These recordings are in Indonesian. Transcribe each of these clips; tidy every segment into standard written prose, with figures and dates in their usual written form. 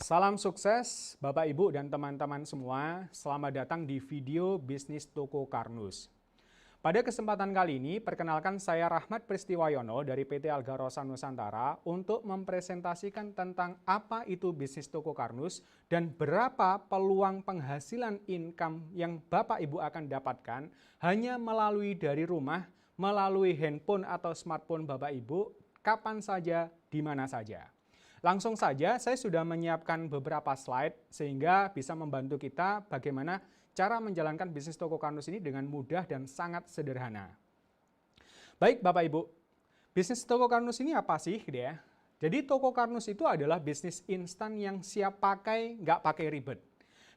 Salam sukses Bapak Ibu dan teman-teman semua. Selamat datang di video bisnis Toko Karnus. Pada kesempatan kali ini, perkenalkan saya Rahmat Pristiwayono dari PT Algarosa Nusantara untuk mempresentasikan tentang apa itu bisnis Toko Karnus dan berapa peluang penghasilan income yang Bapak Ibu akan dapatkan hanya melalui dari rumah, melalui handphone atau smartphone Bapak Ibu, kapan saja, di mana saja. Langsung saja, saya sudah menyiapkan beberapa slide sehingga bisa membantu kita bagaimana cara menjalankan bisnis Toko Karnus ini dengan mudah dan sangat sederhana. Baik Bapak Ibu, bisnis Toko Karnus ini apa sih? Jadi Toko Karnus itu adalah bisnis instan yang siap pakai, nggak pakai ribet.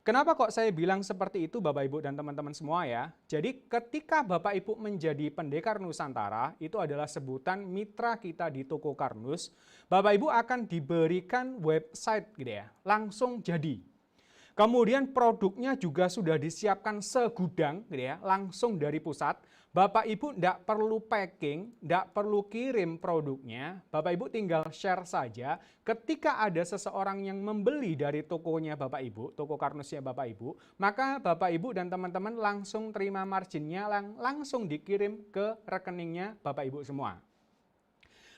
Kenapa kok saya bilang seperti itu Bapak Ibu dan teman-teman semua ya? Jadi ketika Bapak Ibu menjadi pendekar Nusantara, itu adalah sebutan mitra kita di Toko Karnus, Bapak Ibu akan diberikan website langsung jadi. Kemudian produknya juga sudah disiapkan segudang langsung dari pusat. Bapak Ibu tidak perlu packing, tidak perlu kirim produknya. Bapak Ibu tinggal share saja. Ketika ada seseorang yang membeli dari tokonya Bapak Ibu, Toko Karnusnya Bapak Ibu, maka Bapak Ibu dan teman-teman langsung terima marginnya, langsung dikirim ke rekeningnya Bapak Ibu semua.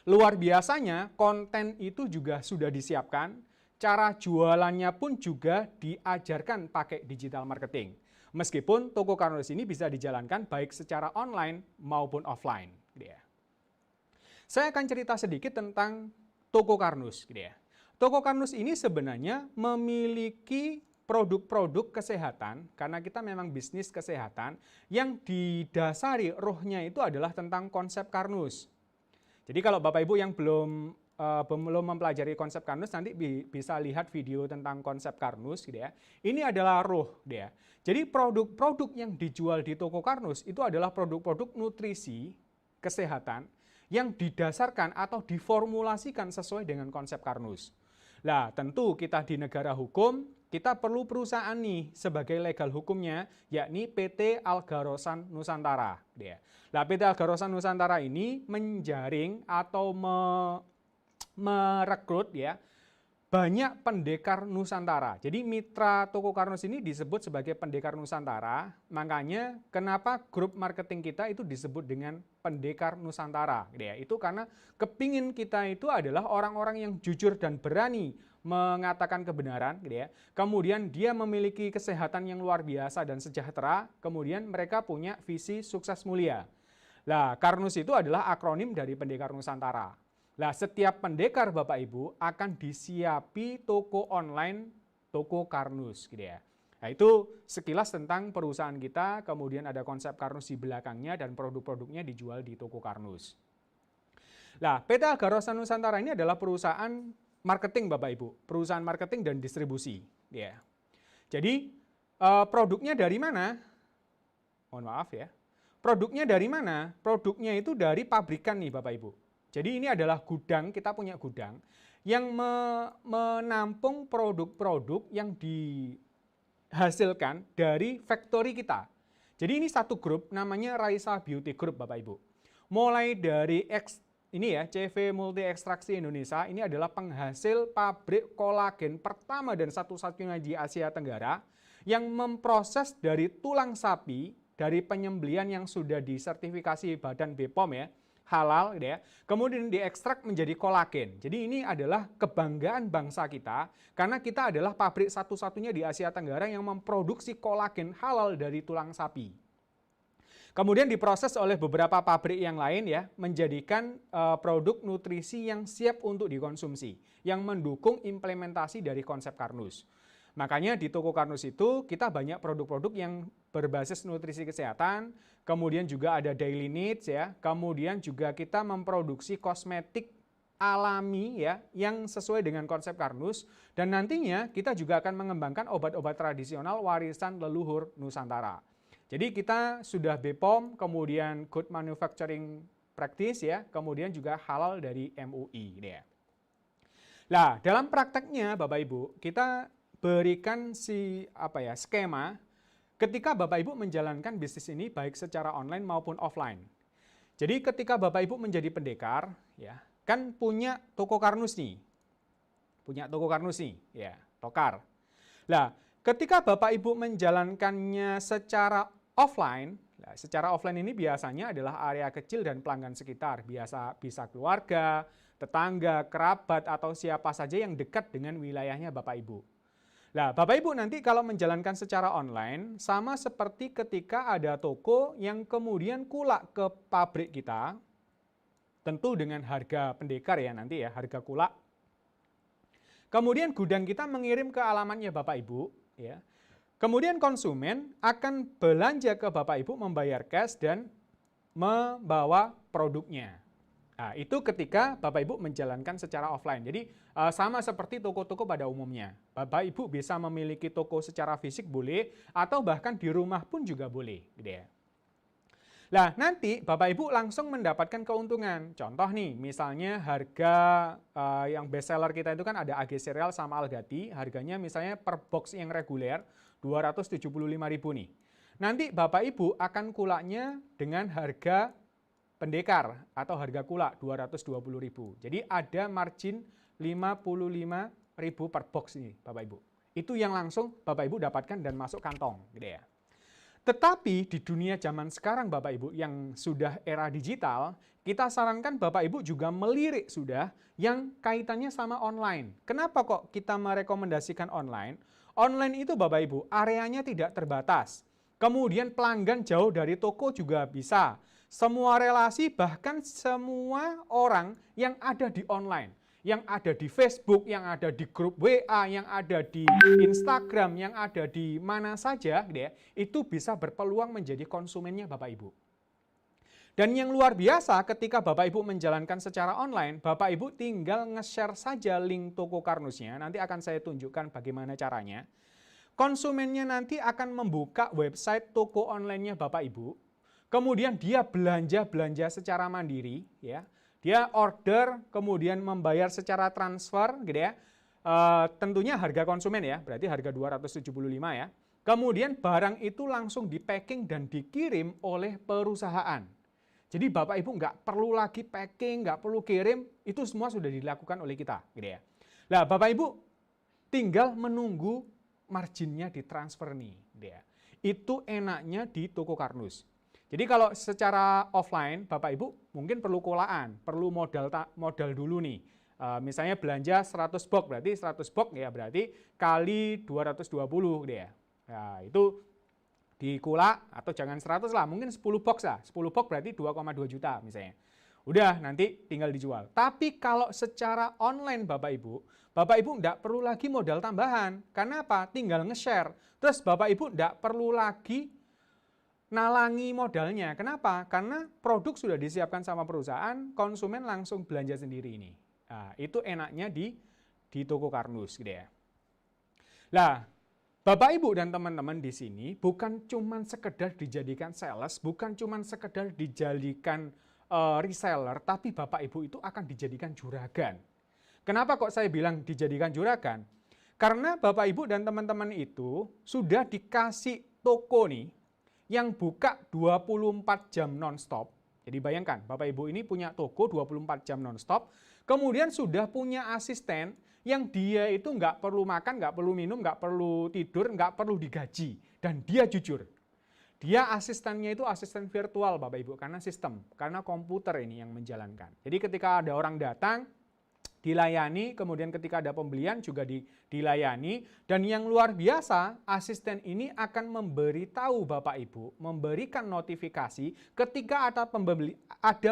Luar biasanya, konten itu juga sudah disiapkan. Cara jualannya pun juga diajarkan pakai digital marketing. Meskipun Toko Karnus ini bisa dijalankan baik secara online maupun offline. Saya akan cerita sedikit tentang Toko Karnus. Toko Karnus ini sebenarnya memiliki produk-produk kesehatan, karena kita memang bisnis kesehatan, yang didasari rohnya itu adalah tentang konsep Karnus. Jadi kalau Bapak Ibu yang belum mempelajari konsep Karnus, nanti bisa lihat video tentang konsep Karnus Ini adalah roh Jadi produk-produk yang dijual di Toko Karnus itu adalah produk-produk nutrisi kesehatan yang didasarkan atau diformulasikan sesuai dengan konsep Karnus. Nah, tentu kita di negara hukum, kita perlu perusahaan nih sebagai legal hukumnya, yakni PT Algarosan Nusantara. Nah, PT Algarosan Nusantara ini menjaring atau merekrut banyak pendekar Nusantara. Jadi mitra Toko Karnus ini disebut sebagai pendekar Nusantara. Makanya kenapa grup marketing kita itu disebut dengan pendekar Nusantara. Itu karena kepingin kita itu adalah orang-orang yang jujur dan berani mengatakan kebenaran. Kemudian dia memiliki kesehatan yang luar biasa dan sejahtera. Kemudian mereka punya visi sukses mulia. Nah, Karnus itu adalah akronim dari pendekar Nusantara. Nah, setiap pendekar Bapak Ibu akan disiapi toko online Toko Karnus Nah, itu sekilas tentang perusahaan kita, kemudian ada konsep Karnus di belakangnya dan produk-produknya dijual di Toko Karnus. Nah, PT Algarosa Nusantara ini adalah perusahaan marketing Bapak Ibu, perusahaan marketing dan distribusi. Jadi, produknya dari mana? Mohon maaf ya. Produknya dari mana? Produknya itu dari pabrikan nih Bapak Ibu. Jadi ini adalah gudang, kita punya gudang yang menampung produk-produk yang dihasilkan dari factory kita. Jadi ini satu grup namanya Raisa Beauty Group Bapak Ibu. Mulai dari CV Multi Ekstraksi Indonesia, ini adalah penghasil pabrik kolagen pertama dan satu-satunya di Asia Tenggara yang memproses dari tulang sapi, dari penyembelihan yang sudah disertifikasi Badan BPOM halal kemudian diekstrak menjadi kolagen. Jadi ini adalah kebanggaan bangsa kita karena kita adalah pabrik satu-satunya di Asia Tenggara yang memproduksi kolagen halal dari tulang sapi. Kemudian diproses oleh beberapa pabrik yang lain menjadikan produk nutrisi yang siap untuk dikonsumsi, yang mendukung implementasi dari konsep Karnus. Makanya di Toko Karnus itu kita banyak produk-produk yang berbasis nutrisi kesehatan, kemudian juga ada daily needs kemudian juga kita memproduksi kosmetik alami yang sesuai dengan konsep Karnus, dan nantinya kita juga akan mengembangkan obat-obat tradisional warisan leluhur Nusantara. Jadi kita sudah BPOM, kemudian Good Manufacturing Practice kemudian juga halal dari MUI Nah, dalam prakteknya Bapak Ibu, kita berikan skema ketika Bapak Ibu menjalankan bisnis ini baik secara online maupun offline. Jadi ketika Bapak Ibu menjadi pendekar, kan punya Toko Karnus nih. Tokar. Nah, ketika Bapak Ibu menjalankannya secara offline, nah, secara offline ini biasanya adalah area kecil dan pelanggan sekitar, bisa keluarga, tetangga, kerabat, atau siapa saja yang dekat dengan wilayahnya Bapak Ibu. Nah, Bapak Ibu nanti kalau menjalankan secara online, sama seperti ketika ada toko yang kemudian kulak ke pabrik kita, tentu dengan harga pendekar ya nanti ya, harga kulak. Kemudian gudang kita mengirim ke alamatnya Bapak Ibu, ya. Kemudian konsumen akan belanja ke Bapak Ibu, membayar cash dan membawa produknya. Nah, itu ketika Bapak Ibu menjalankan secara offline. Jadi sama seperti toko-toko pada umumnya. Bapak Ibu bisa memiliki toko secara fisik boleh, atau bahkan di rumah pun juga boleh, gitu ya. Nah, nanti Bapak Ibu langsung mendapatkan keuntungan. Contoh nih, misalnya harga yang best seller kita itu kan ada AG Cereal sama Algati, harganya misalnya per box yang reguler 275.000 nih. Nanti Bapak Ibu akan kulaknya dengan harga pendekar atau harga kulak 220.000. Jadi ada margin 55.000 per box ini Bapak Ibu. Itu yang langsung Bapak Ibu dapatkan dan masuk kantong, gitu ya. Tetapi di dunia zaman sekarang Bapak Ibu yang sudah era digital, kita sarankan Bapak Ibu juga melirik sudah yang kaitannya sama online. Kenapa kok kita merekomendasikan online? Online itu Bapak Ibu areanya tidak terbatas. Kemudian pelanggan jauh dari toko juga bisa. Semua relasi, bahkan semua orang yang ada di online, yang ada di Facebook, yang ada di grup WA, yang ada di Instagram, yang ada di mana saja, gitu ya, itu bisa berpeluang menjadi konsumennya Bapak Ibu. Dan yang luar biasa ketika Bapak Ibu menjalankan secara online, Bapak Ibu tinggal nge-share saja link toko Karnusnya, nanti akan saya tunjukkan bagaimana caranya. Konsumennya nanti akan membuka website toko online-nya Bapak Ibu, kemudian dia belanja secara mandiri, ya. Dia order, kemudian membayar secara transfer, gitu ya. Tentunya harga konsumen ya, berarti harga 275 ya. Kemudian barang itu langsung di-packing dan dikirim oleh perusahaan. Jadi Bapak Ibu nggak perlu lagi packing, nggak perlu kirim, itu semua sudah dilakukan oleh kita, gitu ya. Nah, Bapak Ibu tinggal menunggu marginnya ditransfer nih, gitu ya. Itu enaknya di toko Karnus. Jadi kalau secara offline, Bapak Ibu mungkin perlu kulaan, perlu modal dulu nih. Misalnya belanja 100 box, berarti 100 box ya berarti kali 220 deh ya. Nah, itu dikulak atau jangan 100 lah, mungkin 10 box lah. 10 box berarti 2,2 juta misalnya. Udah nanti tinggal dijual. Tapi kalau secara online Bapak Ibu enggak perlu lagi modal tambahan. Karena apa? Tinggal nge-share. Terus Bapak Ibu enggak perlu lagi nalangi modalnya. Kenapa? Karena produk sudah disiapkan sama perusahaan, konsumen langsung belanja sendiri ini. Nah, itu enaknya di toko Karnus, gitu ya. Nah, Bapak Ibu dan teman-teman di sini bukan cuma sekedar dijadikan sales, bukan cuma sekedar dijadikan reseller, tapi Bapak Ibu itu akan dijadikan juragan. Kenapa kok saya bilang dijadikan juragan? Karena Bapak Ibu dan teman-teman itu sudah dikasih toko nih, yang buka 24 jam non-stop. Jadi bayangkan, Bapak Ibu ini punya toko 24 jam non-stop, kemudian sudah punya asisten yang dia itu nggak perlu makan, nggak perlu minum, nggak perlu tidur, nggak perlu digaji. Dan dia jujur. Dia asistennya itu asisten virtual Bapak Ibu, karena sistem, karena komputer ini yang menjalankan. Jadi ketika ada orang datang, dilayani, kemudian ketika ada pembelian juga dilayani, dan yang luar biasa, asisten ini akan memberitahu Bapak Ibu, memberikan notifikasi ketika ada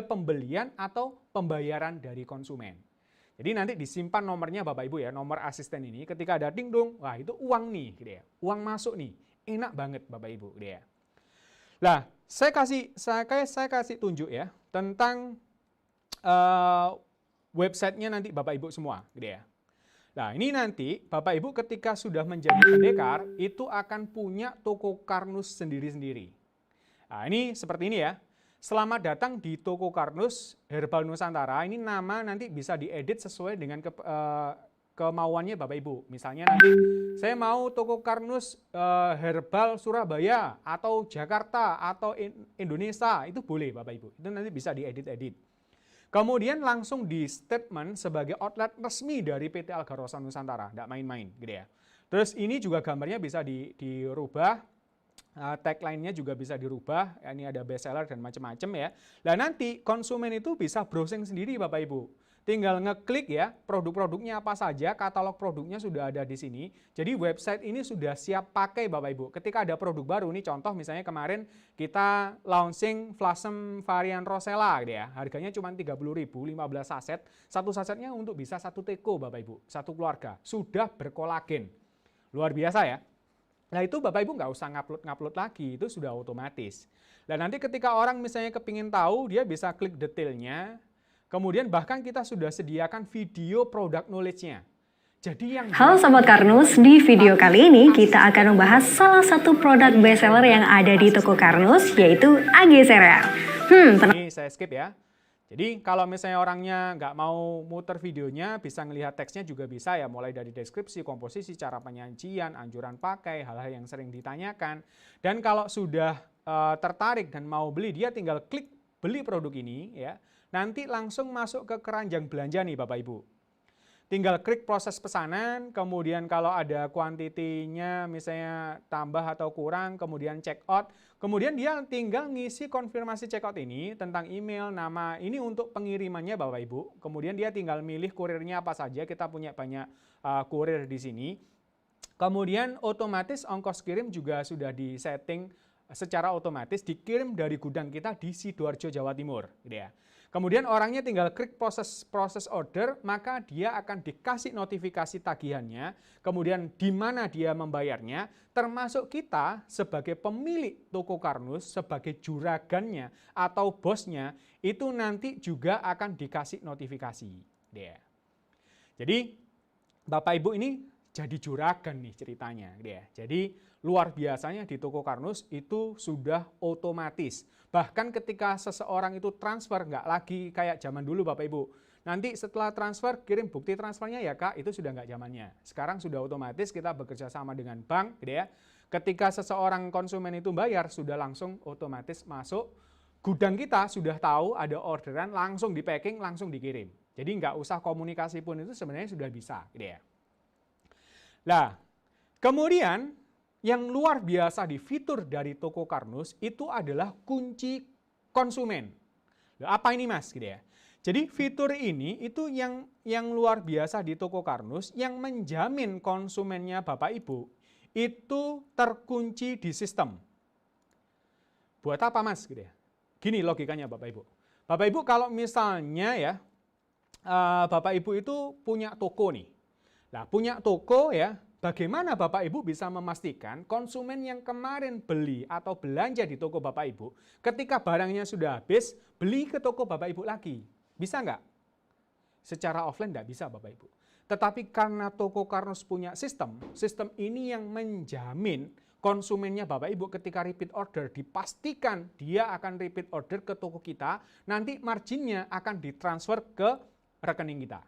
pembelian atau pembayaran dari konsumen. Jadi nanti disimpan nomornya Bapak Ibu ya, nomor asisten ini, ketika ada ding dong, wah itu uang nih, gitu ya, uang masuk nih, enak banget Bapak Ibu, gitu ya. Nah, saya kasih tunjuk ya tentang websitenya nanti Bapak Ibu semua, gitu ya. Nah, ini nanti Bapak Ibu ketika sudah menjadi pendekar, itu akan punya toko Karnus sendiri-sendiri. Nah, ini seperti ini ya. Selamat datang di toko Karnus Herbal Nusantara. Ini nama nanti bisa diedit sesuai dengan kemauannya Bapak Ibu. Misalnya nanti saya mau toko Karnus Herbal Surabaya atau Jakarta atau Indonesia, itu boleh Bapak Ibu. Itu nanti bisa diedit-edit. Kemudian langsung di statement sebagai outlet resmi dari PT Algarosa Nusantara, tidak main-main gitu ya. Terus ini juga gambarnya bisa dirubah, tagline-nya juga bisa dirubah, ini ada bestseller dan macam-macam ya. Dan nanti konsumen itu bisa browsing sendiri Bapak Ibu. Tinggal ngeklik ya, produk-produknya apa saja, katalog produknya sudah ada di sini. Jadi website ini sudah siap pakai Bapak Ibu. Ketika ada produk baru, nih contoh misalnya kemarin kita launching Flasem varian Rosella gitu ya. Harganya cuma 30.000, 15 saset. Satu sasetnya untuk bisa satu teko Bapak Ibu, satu keluarga. Sudah berkolagen. Luar biasa ya. Nah itu Bapak Ibu nggak usah ngupload lagi, itu sudah otomatis. Dan nanti ketika orang misalnya kepingin tahu, dia bisa klik detailnya. Kemudian bahkan kita sudah sediakan video product knowledge-nya. Jadi yang Halo Sobat Karnus, di video kali ini kita akan membahas salah satu produk bestseller yang ada di toko Karnus, yaitu AG Cereal. Ini saya skip ya. Jadi kalau misalnya orangnya nggak mau muter videonya, bisa ngelihat teksnya juga bisa ya, mulai dari deskripsi, komposisi, cara penyajian, anjuran pakai, hal-hal yang sering ditanyakan. Dan kalau sudah tertarik dan mau beli, dia tinggal klik beli produk ini ya. Nanti langsung masuk ke keranjang belanja nih Bapak Ibu. Tinggal klik proses pesanan, kemudian kalau ada kuantitinya misalnya tambah atau kurang, kemudian check out. Kemudian dia tinggal ngisi konfirmasi check out ini tentang email, nama, ini untuk pengirimannya Bapak Ibu. Kemudian dia tinggal milih kurirnya apa saja, kita punya banyak kurir di sini. Kemudian otomatis ongkos kirim juga sudah disetting secara otomatis, dikirim dari gudang kita di Sidoarjo, Jawa Timur. Gitu ya. Kemudian orangnya tinggal klik proses order, maka dia akan dikasih notifikasi tagihannya, kemudian di mana dia membayarnya, termasuk kita sebagai pemilik toko Karnus, sebagai juragannya atau bosnya, itu nanti juga akan dikasih notifikasi. Jadi Bapak Ibu ini jadi juragan nih ceritanya. Jadi luar biasanya di toko Karnus itu sudah otomatis. Bahkan ketika seseorang itu transfer, nggak lagi kayak zaman dulu Bapak Ibu. Nanti setelah transfer, kirim bukti transfernya ya Kak, itu sudah nggak zamannya. Sekarang sudah otomatis kita bekerja sama dengan bank. Gitu ya. Ketika seseorang konsumen itu bayar, sudah langsung otomatis masuk. Gudang kita sudah tahu ada orderan, langsung di packing, langsung dikirim. Jadi nggak usah komunikasi pun itu sebenarnya sudah bisa. Gitu ya. Nah, kemudian yang luar biasa di fitur dari toko Karnus itu adalah kunci konsumen. Apa ini Mas? Gitu ya. Jadi fitur ini itu yang luar biasa di toko Karnus yang menjamin konsumennya Bapak Ibu itu terkunci di sistem. Buat apa Mas? Gitu ya. Gini logikanya Bapak Ibu. Bapak Ibu kalau misalnya ya Bapak Ibu itu punya toko nih. Nah punya toko ya. Bagaimana Bapak Ibu bisa memastikan konsumen yang kemarin beli atau belanja di toko Bapak Ibu, ketika barangnya sudah habis, beli ke toko Bapak Ibu lagi? Bisa nggak? Secara offline nggak bisa Bapak Ibu. Tetapi karena toko Karnus punya sistem ini yang menjamin konsumennya Bapak Ibu ketika repeat order, dipastikan dia akan repeat order ke toko kita, nanti marginnya akan ditransfer ke rekening kita.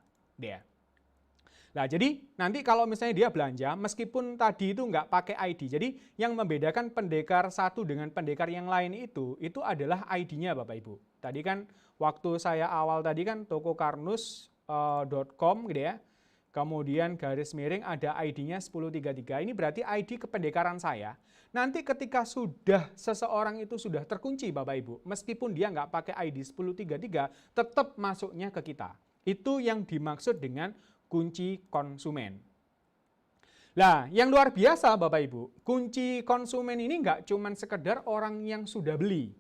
Nah, jadi nanti kalau misalnya dia belanja, meskipun tadi itu nggak pakai ID, jadi yang membedakan pendekar satu dengan pendekar yang lain itu adalah ID-nya Bapak Ibu. Tadi kan waktu saya awal tadi kan tokokarnus.com gitu ya, kemudian garis miring ada ID-nya 1033, ini berarti ID kependekaran saya. Nanti ketika sudah seseorang itu sudah terkunci Bapak Ibu, meskipun dia nggak pakai ID 1033, tetap masuknya ke kita. Itu yang dimaksud dengan kunci konsumen. Nah, yang luar biasa Bapak Ibu, kunci konsumen ini nggak cuma sekedar orang yang sudah beli.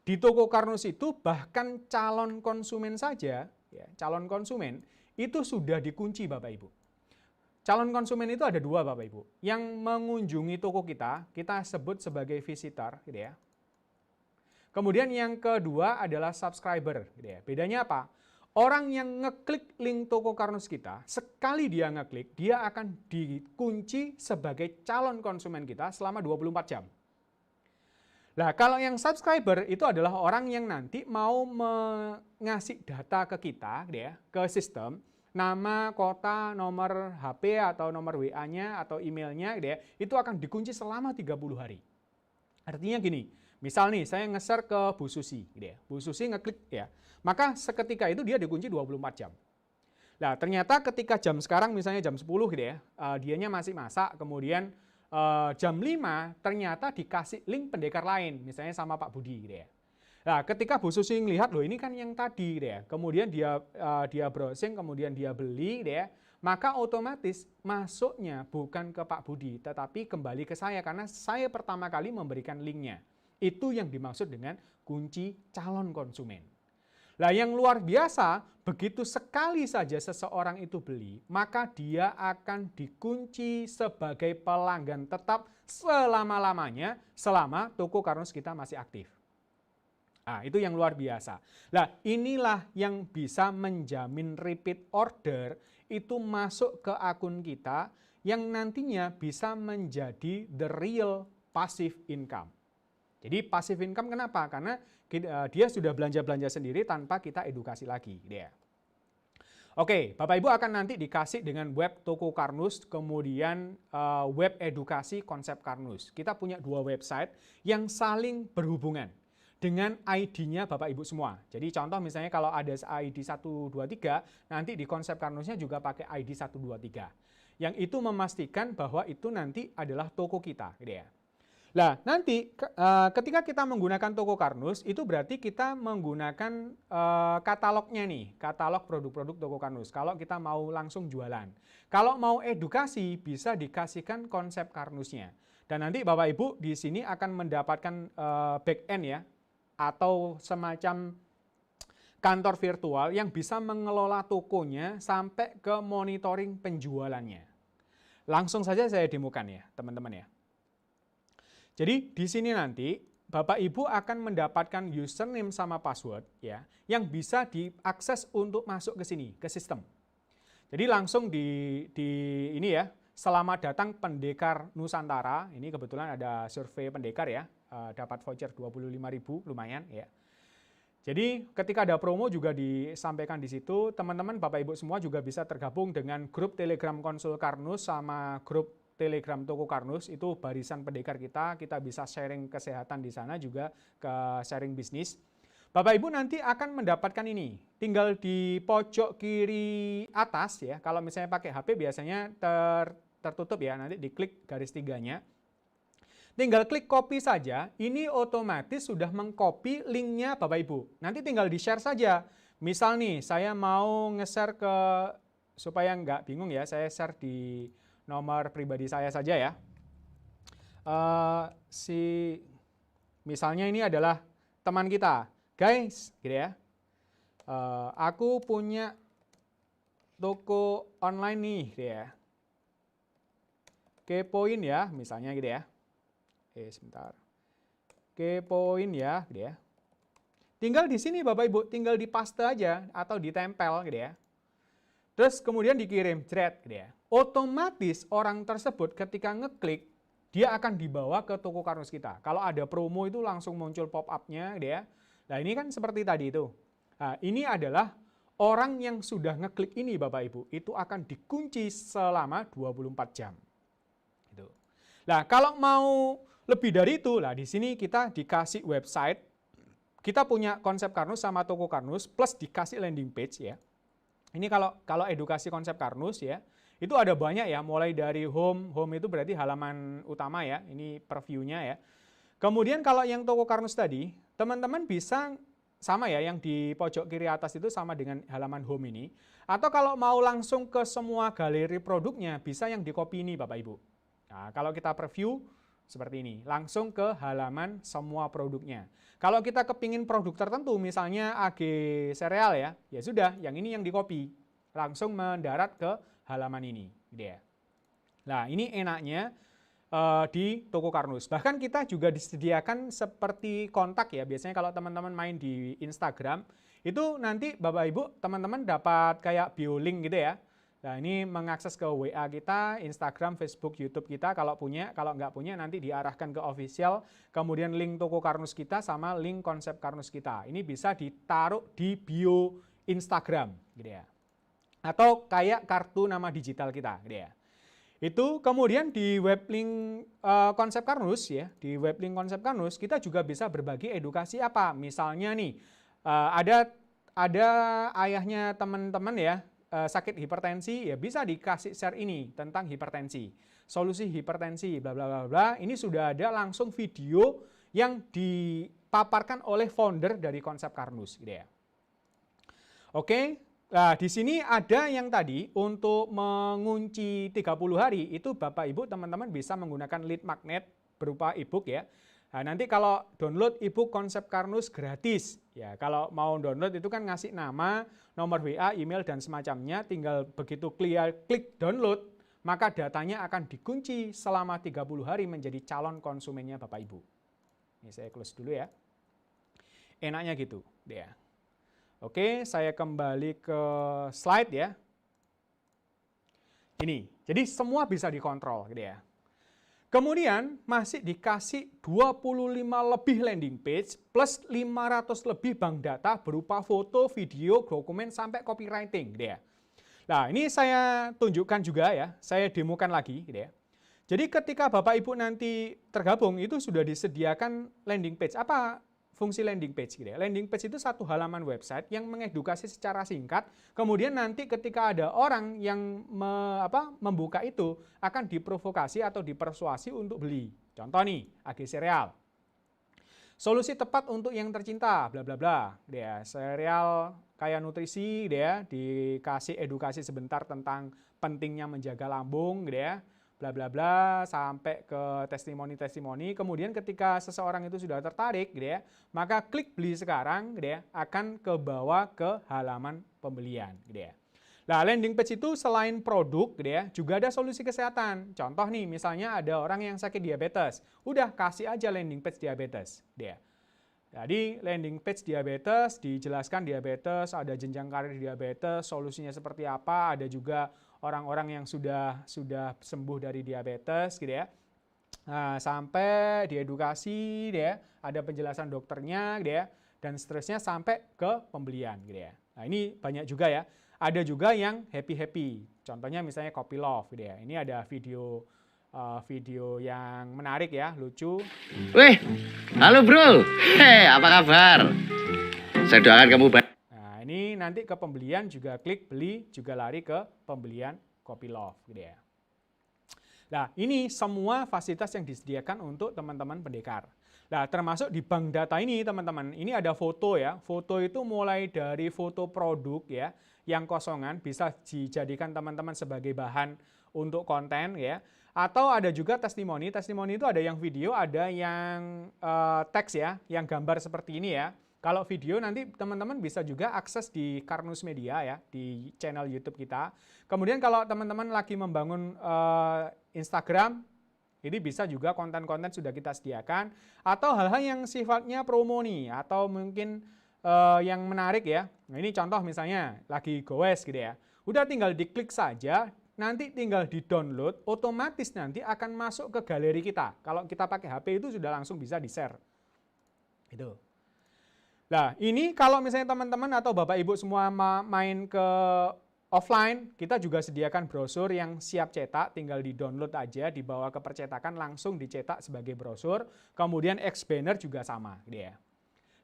Di toko Karnus itu bahkan calon konsumen saja, ya, calon konsumen itu sudah dikunci Bapak Ibu. Calon konsumen itu ada dua Bapak Ibu. Yang mengunjungi toko kita sebut sebagai visitor, gitu ya. Kemudian yang kedua adalah subscriber, gitu ya. Bedanya apa? Orang yang ngeklik link toko Karnus kita, sekali dia ngeklik, dia akan dikunci sebagai calon konsumen kita selama 24 jam. Nah, kalau yang subscriber itu adalah orang yang nanti mau ngasih data ke kita, ya, ke sistem, nama, kota, nomor HP atau nomor WA-nya atau emailnya, ya, itu akan dikunci selama 30 hari. Artinya gini, Misal nih, saya nge-share ke Bu Susi, gitu ya. Bu Susi ngeklik ya, maka seketika itu dia dikunci 24 jam. Nah, ternyata ketika jam sekarang misalnya jam 10 gitu ya, dianya masih masak, kemudian jam 5 ternyata dikasih link pendekar lain, misalnya sama Pak Budi gitu ya. Nah, ketika Bu Susi ngelihat, loh ini kan yang tadi gitu ya, kemudian dia browsing, kemudian dia beli gitu ya, maka otomatis masuknya bukan ke Pak Budi, tetapi kembali ke saya karena saya pertama kali memberikan linknya. Itu yang dimaksud dengan kunci calon konsumen. Nah, yang luar biasa, begitu sekali saja seseorang itu beli, maka dia akan dikunci sebagai pelanggan tetap selama-lamanya selama toko Karnus kita masih aktif. Nah, itu yang luar biasa. Nah, inilah yang bisa menjamin repeat order itu masuk ke akun kita yang nantinya bisa menjadi the real passive income. Jadi passive income kenapa? Karena dia sudah belanja-belanja sendiri tanpa kita edukasi lagi. Gitu ya. Oke, Bapak Ibu akan nanti dikasih dengan web toko Karnus, kemudian web edukasi konsep Karnus. Kita punya 2 website yang saling berhubungan dengan ID-nya Bapak Ibu semua. Jadi contoh misalnya kalau ada ID 123, nanti di konsep Karnusnya juga pakai ID 123. Yang itu memastikan bahwa itu nanti adalah toko kita. Gitu ya. Nah, nanti ketika kita menggunakan toko Karnus, itu berarti kita menggunakan katalognya nih, katalog produk-produk toko Karnus. Kalau kita mau langsung jualan. Kalau mau edukasi, bisa dikasihkan konsep Karnusnya. Dan nanti Bapak Ibu di sini akan mendapatkan back end ya, atau semacam kantor virtual yang bisa mengelola tokonya sampai ke monitoring penjualannya. Langsung saja saya demokan ya, teman-teman ya. Jadi di sini nanti Bapak Ibu akan mendapatkan username sama password ya yang bisa diakses untuk masuk ke sini, ke sistem. Jadi langsung di ini ya, selamat datang Pendekar Nusantara. Ini kebetulan ada survei pendekar ya, dapat voucher 25.000 lumayan ya. Jadi ketika ada promo juga disampaikan di situ, teman-teman Bapak Ibu semua juga bisa tergabung dengan grup Telegram Konsul Karnus sama grup Telegram Toko Karnus, itu barisan pendekar kita bisa sharing kesehatan di sana juga ke sharing bisnis. Bapak Ibu nanti akan mendapatkan ini, tinggal di pojok kiri atas ya, kalau misalnya pakai HP biasanya tertutup ya, nanti diklik garis tiganya. Tinggal klik copy saja, ini otomatis sudah mengcopy linknya Bapak Ibu. Nanti tinggal di-share saja. Misal nih, saya mau nge-share supaya nggak bingung ya, saya share di nomor pribadi saya saja ya. Misalnya ini adalah teman kita. Guys, gitu ya. Aku punya toko online nih, gitu ya. Kepoin ya, misalnya gitu ya. Sebentar. Kepoin ya, gitu ya. Tinggal di sini Bapak Ibu, tinggal dipaste aja atau ditempel gitu ya. Terus kemudian dikirim, jret, gitu ya. Otomatis orang tersebut ketika ngeklik, dia akan dibawa ke toko Karnus kita. Kalau ada promo itu langsung muncul pop-up-nya, gitu ya. Nah ini kan seperti tadi itu. Nah, ini adalah orang yang sudah ngeklik ini Bapak Ibu, itu akan dikunci selama 24 jam. Gitu. Nah kalau mau lebih dari itu, lah di sini kita dikasih website, kita punya konsep Karnus sama toko Karnus, plus dikasih landing page ya. Ini kalau edukasi konsep Karnus ya, itu ada banyak ya, mulai dari home itu berarti halaman utama ya, ini preview-nya ya. Kemudian kalau yang toko Karnus tadi, teman-teman bisa sama ya, yang di pojok kiri atas itu sama dengan halaman home ini. Atau kalau mau langsung ke semua galeri produknya, bisa yang di copy ini Bapak Ibu. Nah, kalau kita preview seperti ini, langsung ke halaman semua produknya. Kalau kita kepingin produk tertentu, misalnya AG sereal ya, ya sudah, yang ini yang di copy, langsung mendarat ke halaman ini, gitu ya. Nah, ini enaknya di toko Karnus. Bahkan kita juga disediakan seperti kontak ya, biasanya kalau teman-teman main di Instagram, itu nanti Bapak Ibu, teman-teman dapat kayak bio link gitu ya. Nah ini mengakses ke WA kita, Instagram, Facebook, YouTube kita kalau punya, kalau nggak punya nanti diarahkan ke official, kemudian link toko Karnus kita sama link konsep Karnus kita. Ini bisa ditaruh di bio Instagram gitu ya. Atau kayak kartu nama digital kita gitu ya. Itu kemudian di web link konsep Karnus ya, di web link konsep Karnus kita juga bisa berbagi edukasi apa? Misalnya nih ada ayahnya teman-teman ya sakit hipertensi, ya bisa dikasih share ini tentang hipertensi. Solusi hipertensi bla bla bla bla. Ini sudah ada langsung video yang dipaparkan oleh founder dari konsep Karnus gitu ya. Oke. Nah, di sini ada yang tadi untuk mengunci 30 hari itu Bapak Ibu teman-teman bisa menggunakan lead magnet berupa ebook ya. Nah, nanti kalau download ebook konsep Karnus gratis ya. Kalau mau download itu kan ngasih nama, nomor WA, email dan semacamnya, tinggal begitu klik download maka datanya akan dikunci selama 30 hari menjadi calon konsumennya Bapak Ibu. Ini saya close dulu ya. Enaknya gitu ya. Oke, saya kembali ke slide ya. Ini, jadi semua bisa dikontrol gitu ya. Kemudian masih dikasih 25 lebih landing page plus 500 lebih bank data berupa foto, video, dokumen sampai copywriting gitu ya. Nah, ini saya tunjukkan juga ya, saya demokan lagi gitu ya. Jadi ketika Bapak Ibu nanti tergabung itu sudah disediakan landing page. Apa fungsi landing page gitu ya. Landing page itu satu halaman website yang mengedukasi secara singkat, kemudian nanti ketika ada orang yang membuka itu akan diprovokasi atau dipersuasi untuk beli. Contoh nih, AG Cereal. Solusi tepat untuk yang tercinta, bla bla bla. Ya, cereal kaya nutrisi gitu ya, dikasih edukasi sebentar tentang pentingnya menjaga lambung gitu ya. Bla bla bla sampai ke testimoni-testimoni. Kemudian ketika seseorang itu sudah tertarik gitu ya, maka klik beli sekarang gitu ya, akan ke bawah ke halaman pembelian gitu ya. Nah, landing page itu selain produk gitu ya, juga ada solusi kesehatan. Contoh nih, misalnya ada orang yang sakit diabetes. Udah kasih aja landing page diabetes gitu ya. Jadi landing page diabetes, dijelaskan diabetes, ada jenjang karir diabetes, solusinya seperti apa, ada juga orang-orang yang sudah sembuh dari diabetes gitu ya. Nah, sampai diedukasi gitu ya, ada penjelasan dokternya gitu ya, dan seterusnya sampai ke pembelian gitu ya. Nah, ini banyak juga ya. Ada juga yang happy-happy. Contohnya misalnya Copy Love gitu ya. Ini ada video yang menarik ya, lucu. Weh, halo bro. Hei, apa kabar? Saya doakan kamu baik. Nah, ini nanti ke pembelian juga klik beli, juga lari ke pembelian Copy Love gitu ya. Nah, ini semua fasilitas yang disediakan untuk teman-teman pendekar. Nah, termasuk di bank data ini teman-teman, ini ada foto ya. Foto itu mulai dari foto produk ya, yang kosongan bisa dijadikan teman-teman sebagai bahan untuk konten ya. Atau ada juga testimoni. Testimoni itu ada yang video, ada yang teks ya, yang gambar seperti ini ya. Kalau video nanti teman-teman bisa juga akses di Karnus Media ya, di channel YouTube kita. Kemudian kalau teman-teman lagi membangun Instagram, ini bisa juga konten-konten sudah kita sediakan. Atau hal-hal yang sifatnya promo nih, atau mungkin yang menarik ya. Nah, ini contoh misalnya lagi goes gitu ya. Udah tinggal diklik saja, nanti tinggal di-download, otomatis nanti akan masuk ke galeri kita. Kalau kita pakai HP itu sudah langsung bisa di-share. Gitu. Nah, ini kalau misalnya teman-teman atau Bapak Ibu semua main ke offline, kita juga sediakan brosur yang siap cetak, tinggal di-download aja, dibawa ke percetakan, langsung dicetak sebagai brosur. Kemudian X-banner juga sama, gitu ya.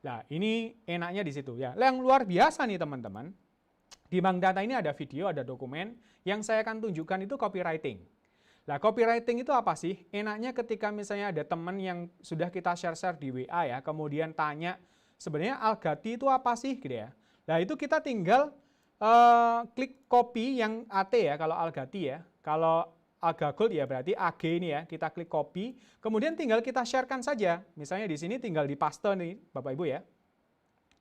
Nah, ini enaknya di situ ya. Yang luar biasa nih teman-teman, di bank data ini ada video, ada dokumen, yang saya akan tunjukkan itu copywriting. Nah, copywriting itu apa sih? Enaknya ketika misalnya ada teman yang sudah kita share-share di WA ya, kemudian tanya, sebenarnya Algati itu apa sih gitu ya. Nah, itu kita tinggal klik copy yang AT ya kalau Algati ya. Kalau Alga Gold ya berarti AG ini ya, kita klik copy, kemudian tinggal kita sharekan saja. Misalnya di sini tinggal dipaste nih Bapak Ibu ya.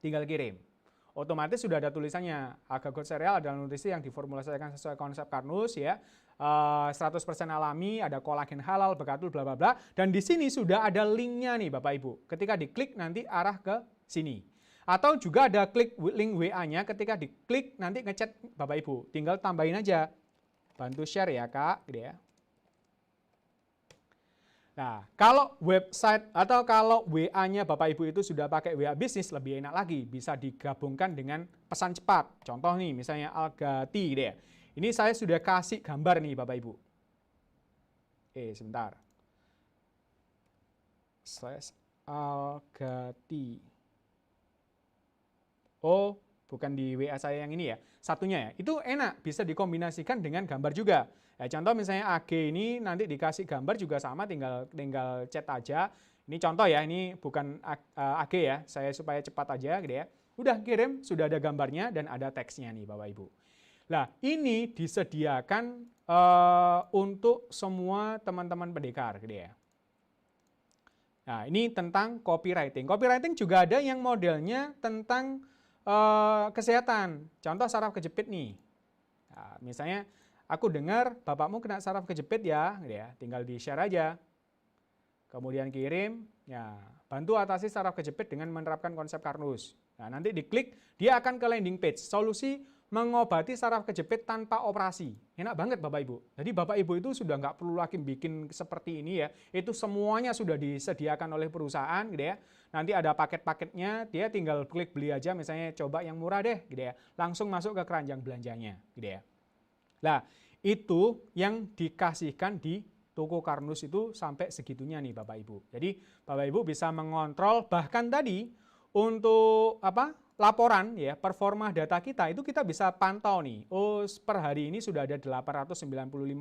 Tinggal kirim. Otomatis sudah ada tulisannya Alga Gold Cereal adalah nutrisi yang diformulasikan sesuai konsep Karnus ya. 100% alami, ada kolagen halal, bekatul, bla bla bla. Dan di sini sudah ada linknya nih Bapak Ibu. Ketika diklik nanti arah ke sini. Atau juga ada klik link WA-nya, ketika diklik nanti ngechat Bapak Ibu. Tinggal tambahin aja. Bantu share ya Kak, gitu ya. Nah, kalau website atau kalau WA-nya Bapak Ibu itu sudah pakai WA bisnis, lebih enak lagi. Bisa digabungkan dengan pesan cepat. Contoh nih, misalnya Algati gitu ya. Ini saya sudah kasih gambar nih Bapak Ibu. sebentar. /Algati. Oh, bukan di WA saya yang ini ya. Satunya ya. Itu enak, bisa dikombinasikan dengan gambar juga. Ya, contoh misalnya AG ini nanti dikasih gambar juga sama, tinggal chat aja. Ini contoh ya, ini bukan AG ya, saya supaya cepat aja gitu ya. Udah kirim, sudah ada gambarnya dan ada teksnya nih Bapak Ibu. Nah, ini disediakan untuk semua teman-teman pendekar gitu ya. Nah, ini tentang copywriting. Copywriting juga ada yang modelnya tentang kesehatan. Contoh saraf kejepit nih. Nah, misalnya aku dengar bapakmu kena saraf kejepit ya, gitu ya. Tinggal di-share aja. Kemudian kirim, ya, bantu atasi saraf kejepit dengan menerapkan konsep Karnus. Nah, nanti diklik, dia akan ke landing page, solusi mengobati saraf kejepit tanpa operasi. Enak banget Bapak Ibu. Jadi Bapak Ibu itu sudah nggak perlu lagi bikin seperti ini ya. Itu semuanya sudah disediakan oleh perusahaan gitu ya. Nanti ada paket-paketnya, dia tinggal klik beli aja, misalnya coba yang murah deh gitu ya. Langsung masuk ke keranjang belanjanya gitu ya. Nah, itu yang dikasihkan di toko Karnus itu sampai segitunya nih Bapak Ibu. Jadi Bapak Ibu bisa mengontrol, bahkan tadi untuk laporan ya, performa data kita itu kita bisa pantau nih. Oh, per hari ini sudah ada 895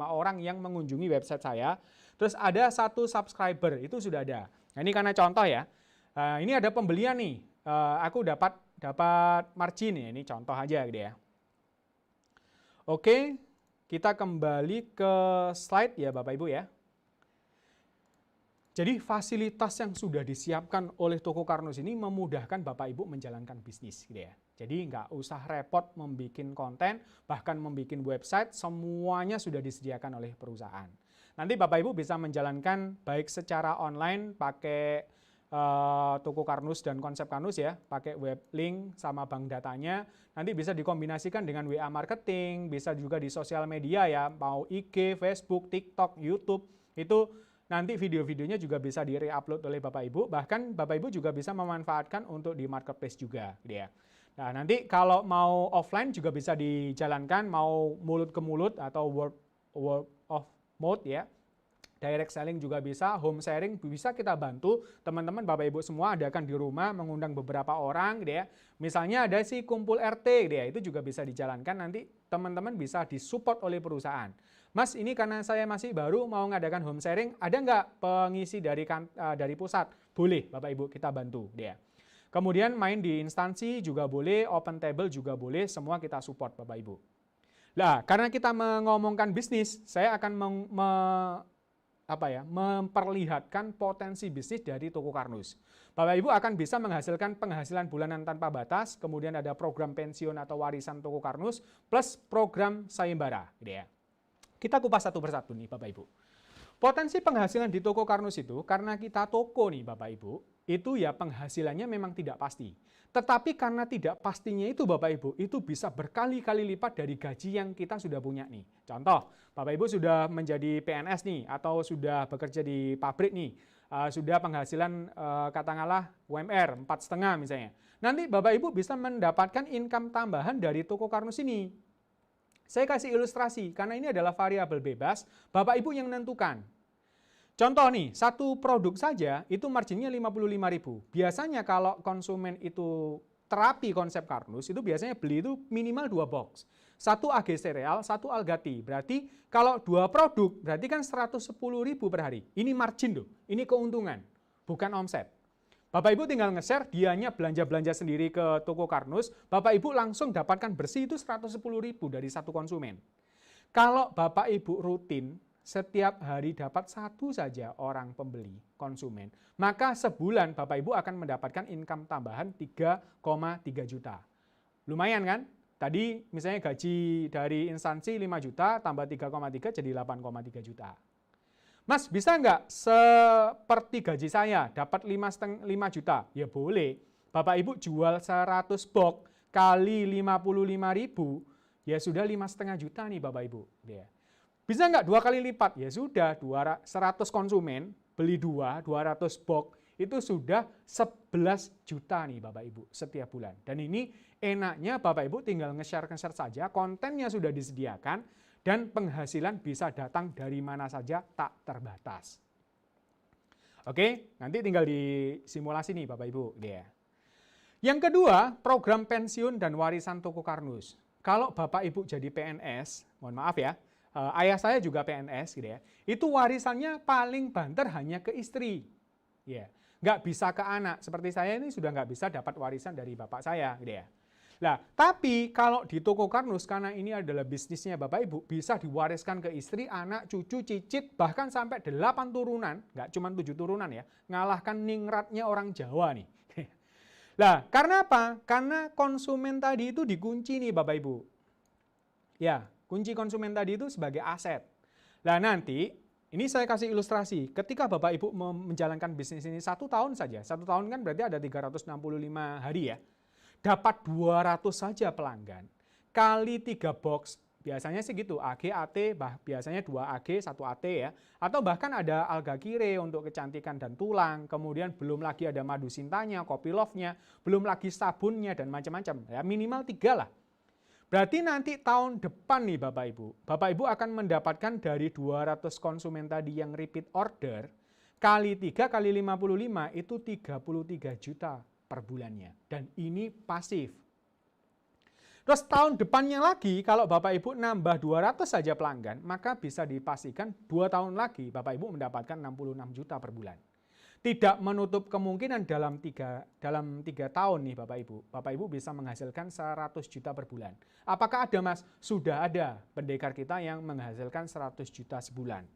orang yang mengunjungi website saya. Terus ada 1 subscriber, itu sudah ada. Nah, ini karena contoh ya. Ini ada pembelian nih. Aku dapat margin ya, ini contoh aja gitu ya. Oke, kita kembali ke slide ya Bapak Ibu ya. Jadi fasilitas yang sudah disiapkan oleh toko Karnus ini memudahkan Bapak Ibu menjalankan bisnis gitu ya. Jadi nggak usah repot membuat konten, bahkan membuat website, semuanya sudah disediakan oleh perusahaan. Nanti Bapak Ibu bisa menjalankan baik secara online pakai toko Karnus dan konsep Karnus ya, pakai web link sama bank datanya, nanti bisa dikombinasikan dengan WA marketing, bisa juga di sosial media ya, mau IG, Facebook, TikTok, YouTube, itu nanti video-videonya juga bisa di-re-upload oleh Bapak Ibu, bahkan Bapak Ibu juga bisa memanfaatkan untuk di marketplace juga gitu ya. Nah, nanti kalau mau offline juga bisa dijalankan, mau mulut ke mulut atau word of mouth ya. Direct selling juga bisa, home sharing bisa kita bantu teman-teman Bapak Ibu semua adakan di rumah, mengundang beberapa orang gitu ya. Misalnya ada si kumpul RT gitu ya, itu juga bisa dijalankan, nanti teman-teman bisa disupport oleh perusahaan. Mas, ini karena saya masih baru mau ngadakan home sharing, ada nggak pengisi dari pusat? Boleh Bapak Ibu, kita bantu gitu ya. Kemudian main di instansi juga boleh, open table juga boleh, semua kita support Bapak Ibu. Nah, karena kita mengomongkan bisnis, saya akan memperlihatkan potensi bisnis dari toko Karnus. Bapak Ibu akan bisa menghasilkan penghasilan bulanan tanpa batas, kemudian ada program pensiun atau warisan toko Karnus, plus program sayembara. Gitu ya. Kita kupas satu persatu nih Bapak Ibu. Potensi penghasilan di toko Karnus itu, karena kita toko nih Bapak Ibu, itu ya penghasilannya memang tidak pasti. Tetapi karena tidak pastinya itu Bapak Ibu, itu bisa berkali-kali lipat dari gaji yang kita sudah punya nih. Contoh, Bapak Ibu sudah menjadi PNS nih, atau sudah bekerja di pabrik nih, sudah penghasilan katakanlah UMR 4,5 misalnya. Nanti Bapak Ibu bisa mendapatkan income tambahan dari toko Karnus ini. Saya kasih ilustrasi, karena ini adalah variabel bebas, Bapak Ibu yang menentukan. Contoh nih, satu produk saja itu marginnya 55.000. Biasanya kalau konsumen itu terapi konsep Karnus, itu biasanya beli itu minimal 2 box. Satu AG Cereal, satu Algati. Berarti kalau 2 produk, berarti kan 110.000 per hari. Ini margin loh, ini keuntungan, bukan omset. Bapak Ibu tinggal nge-share, dianya belanja-belanja sendiri ke toko Karnus, Bapak Ibu langsung dapatkan bersih itu 110.000 dari satu konsumen. Kalau Bapak Ibu rutin, setiap hari dapat 1 saja orang pembeli, konsumen, maka sebulan Bapak Ibu akan mendapatkan income tambahan 3,3 juta. Lumayan kan? Tadi misalnya gaji dari instansi 5 juta, tambah 3,3 jadi 8,3 juta. Mas, bisa nggak seperti gaji saya, dapat 5 juta? Ya boleh. Bapak Ibu jual 100 box kali 55.000, ya sudah 5,5 juta nih Bapak Ibu. Ya. Bisa nggak 2 kali lipat? Ya sudah, 100 konsumen, beli 200 box, itu sudah 11 juta nih Bapak Ibu setiap bulan. Dan ini enaknya Bapak Ibu tinggal nge-share saja, kontennya sudah disediakan, Dan penghasilan bisa datang dari mana saja, tak terbatas. Oke, nanti tinggal disimulasi nih Bapak Ibu. Yang kedua, program pensiun dan warisan Toko Karnus. Kalau Bapak Ibu jadi PNS, mohon maaf ya, ayah saya juga PNS gitu ya, itu warisannya paling banter hanya ke istri. Nggak bisa ke anak. Seperti saya ini sudah nggak bisa dapat warisan dari bapak saya gitu ya. Nah, tapi kalau di Toko Karnus, karena ini adalah bisnisnya Bapak Ibu, bisa diwariskan ke istri, anak, cucu, cicit, bahkan sampai 8 turunan, nggak cuma 7 turunan ya, ngalahkan ningratnya orang Jawa nih. Nah, karena apa? Karena konsumen tadi itu dikunci nih Bapak Ibu. Ya, kunci konsumen tadi itu sebagai aset. Nah, nanti, ini saya kasih ilustrasi, ketika Bapak Ibu menjalankan bisnis ini 1 tahun saja, 1 tahun kan berarti ada 365 hari ya, dapat 200 saja pelanggan, kali 3 box, biasanya sih gitu, AG, AT, biasanya 2 AG, 1 AT ya, atau bahkan ada alga kire untuk kecantikan dan tulang, kemudian belum lagi ada madu sintanya, kopi love-nya, belum lagi sabunnya dan macam-macam, ya minimal 3 lah. Berarti nanti tahun depan nih Bapak Ibu akan mendapatkan dari 200 konsumen tadi yang repeat order, kali 3 kali 55 itu 33 juta per bulannya. Dan ini pasif. Terus tahun depannya lagi, kalau Bapak Ibu nambah 200 saja pelanggan, maka bisa dipastikan 2 tahun lagi Bapak Ibu mendapatkan 66 juta per bulan. Tidak menutup kemungkinan dalam 3 tahun nih Bapak Ibu bisa menghasilkan 100 juta per bulan. Apakah ada Mas? Sudah ada pendekar kita yang menghasilkan 100 juta sebulan.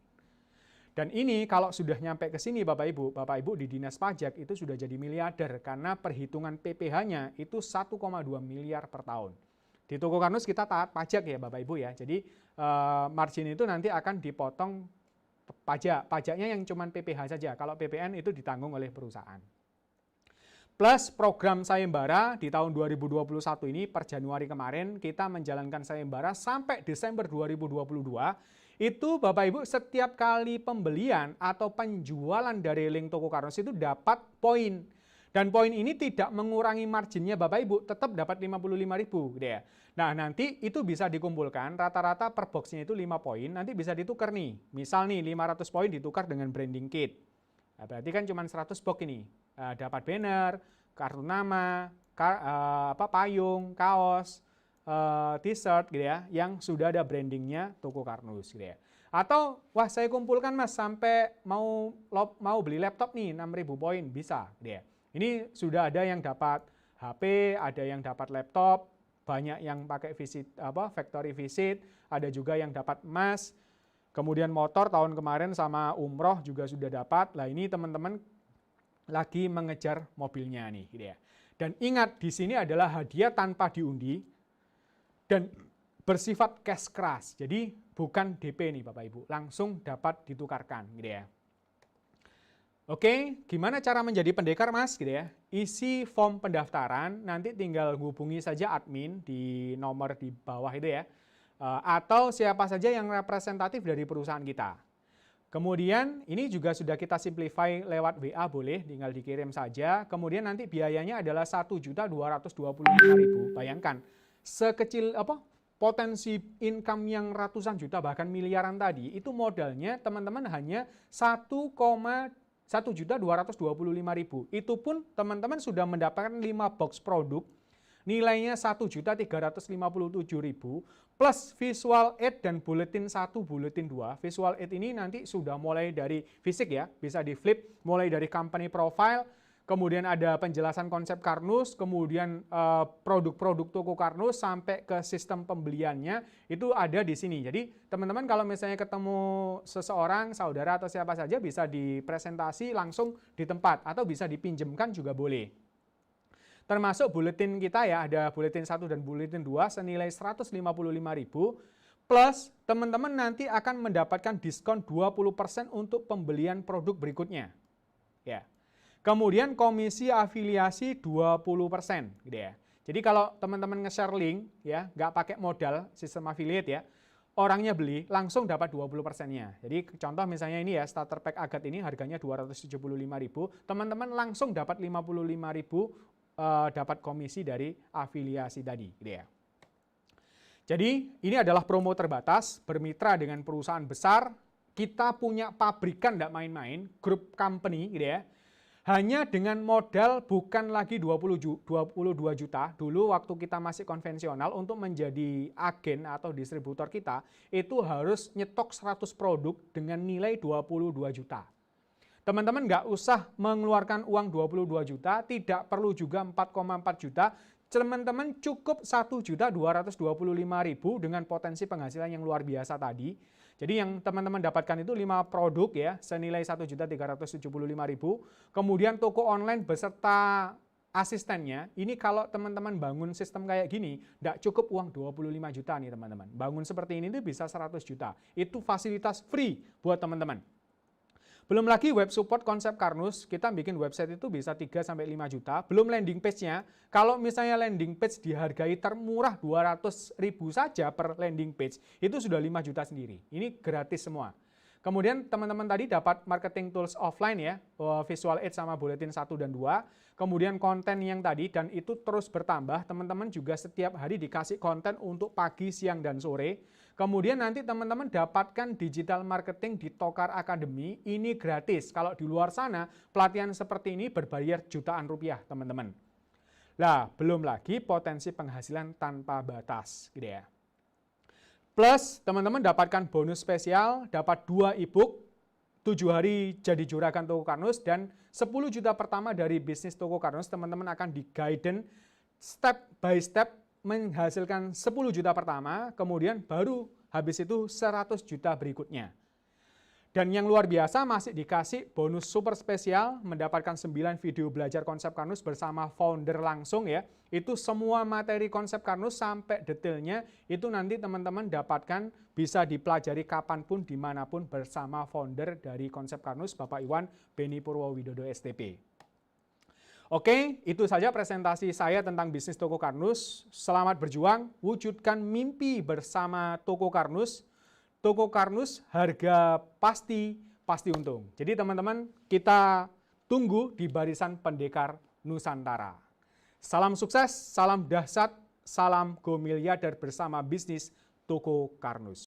Dan ini kalau sudah nyampe ke sini Bapak Ibu di Dinas Pajak itu sudah jadi miliarder karena perhitungan PPh-nya itu 1,2 miliar per tahun. Di Toko Karnus kita taat pajak ya Bapak Ibu ya. Jadi margin itu nanti akan dipotong pajaknya yang cuma PPh saja. Kalau PPN itu ditanggung oleh perusahaan. Plus program sayembara di tahun 2021 ini per Januari kemarin kita menjalankan sayembara sampai Desember 2022. Itu Bapak Ibu setiap kali pembelian atau penjualan dari link Toko Karnus itu dapat poin. Dan poin ini tidak mengurangi marginnya Bapak Ibu, tetap dapat 55.000 gitu ya. Nah, nanti itu bisa dikumpulkan, rata-rata per boxnya itu 5 poin, nanti bisa ditukar nih. Misal nih 500 poin ditukar dengan branding kit. Nah, berarti kan cuma 100 box ini. Dapat banner, kartu nama, payung, kaos, t-shirt gitu ya, yang sudah ada brandingnya Toko Karnus gitu ya. Atau wah saya kumpulkan Mas sampai mau beli laptop nih 6.000 poin bisa gitu ya. Ini sudah ada yang dapat HP, ada yang dapat laptop, banyak yang pakai factory visit, ada juga yang dapat emas. Kemudian motor tahun kemarin sama umroh juga sudah dapat. Lah ini teman-teman lagi mengejar mobilnya nih gitu ya. Dan ingat di sini adalah hadiah tanpa diundi dan bersifat cash keras. Jadi bukan DP nih Bapak Ibu, langsung dapat ditukarkan gitu ya. Oke, gimana cara menjadi pendekar Mas gitu ya? Isi form pendaftaran, nanti tinggal hubungi saja admin di nomor di bawah itu ya. Atau siapa saja yang representatif dari perusahaan kita. Kemudian ini juga sudah kita simplify lewat WA boleh, tinggal dikirim saja. Kemudian nanti biayanya adalah 1.225.000. Bayangkan, sekecil potensi income yang ratusan juta bahkan miliaran tadi, itu modalnya teman-teman hanya 1.225.000. Itu pun teman-teman sudah mendapatkan 5 box produk, nilainya 1.357.000 plus visual aid dan bulletin 1, bulletin 2. Visual aid ini nanti sudah mulai dari fisik ya, bisa di flip, mulai dari company profile, kemudian ada penjelasan konsep Karnus, kemudian produk-produk Toko Karnus sampai ke sistem pembeliannya itu ada di sini. Jadi teman-teman kalau misalnya ketemu seseorang, saudara atau siapa saja bisa dipresentasi langsung di tempat atau bisa dipinjemkan juga boleh. Termasuk buletin kita ya, ada buletin 1 dan buletin 2 senilai 155.000 plus teman-teman nanti akan mendapatkan diskon 20% untuk pembelian produk berikutnya. Ya. Kemudian komisi afiliasi 20% gitu ya. Jadi kalau teman-teman nge-share link ya, nggak pakai modal sistem affiliate ya, orangnya beli langsung dapat 20%-nya. Jadi contoh misalnya ini ya, starter pack Agat ini harganya 275.000, teman-teman langsung dapat 55.000 dapat komisi dari afiliasi tadi gitu ya. Jadi ini adalah promo terbatas, bermitra dengan perusahaan besar, kita punya pabrikan tidak main-main, grup company gitu ya. Hanya dengan modal bukan lagi 22 juta, dulu waktu kita masih konvensional untuk menjadi agen atau distributor kita, itu harus nyetok 100 produk dengan nilai 22 juta. Teman-teman nggak usah mengeluarkan uang 22 juta, tidak perlu juga 4,4 juta, teman-teman cukup 1.225.000 dengan potensi penghasilan yang luar biasa tadi. Jadi yang teman-teman dapatkan itu 5 produk ya, senilai 1.375.000. Kemudian toko online beserta asistennya, ini kalau teman-teman bangun sistem kayak gini, tidak cukup uang 25 juta nih teman-teman. Bangun seperti ini tuh bisa 100 juta. Itu fasilitas free buat teman-teman. Belum lagi web support konsep Karnus, kita bikin website itu bisa 3-5 juta. Belum landing page-nya, kalau misalnya landing page dihargai termurah 200.000 saja per landing page, itu sudah 5 juta sendiri. Ini gratis semua. Kemudian teman-teman tadi dapat marketing tools offline ya, Visual Aid sama Bulletin 1 dan 2. Kemudian konten yang tadi, dan itu terus bertambah, teman-teman juga setiap hari dikasih konten untuk pagi, siang, dan sore. Kemudian nanti teman-teman dapatkan digital marketing di Tokar Academy, ini gratis. Kalau di luar sana, pelatihan seperti ini berbayar jutaan rupiah, teman-teman. Lah, belum lagi potensi penghasilan tanpa batas, gitu ya. Plus, teman-teman dapatkan bonus spesial, dapat 2 e-book, 7 hari jadi juragan Toko Karnus, dan 10 juta pertama dari bisnis Toko Karnus, teman-teman akan di-guidance step by step menghasilkan 10 juta pertama, kemudian baru habis itu 100 juta berikutnya. Dan yang luar biasa masih dikasih bonus super spesial, mendapatkan 9 video belajar konsep Karnus bersama founder langsung ya. Itu semua materi konsep Karnus sampai detailnya, itu nanti teman-teman dapatkan bisa dipelajari kapanpun, dimanapun bersama founder dari konsep Karnus, Bapak Iwan Beni Purwowidodo STP. Oke, itu saja presentasi saya tentang bisnis Toko Karnus. Selamat berjuang, wujudkan mimpi bersama Toko Karnus. Toko Karnus, harga pasti untung. Jadi teman-teman, kita tunggu di barisan pendekar Nusantara. Salam sukses, salam dahsyat, salam go miliarder bersama bisnis Toko Karnus.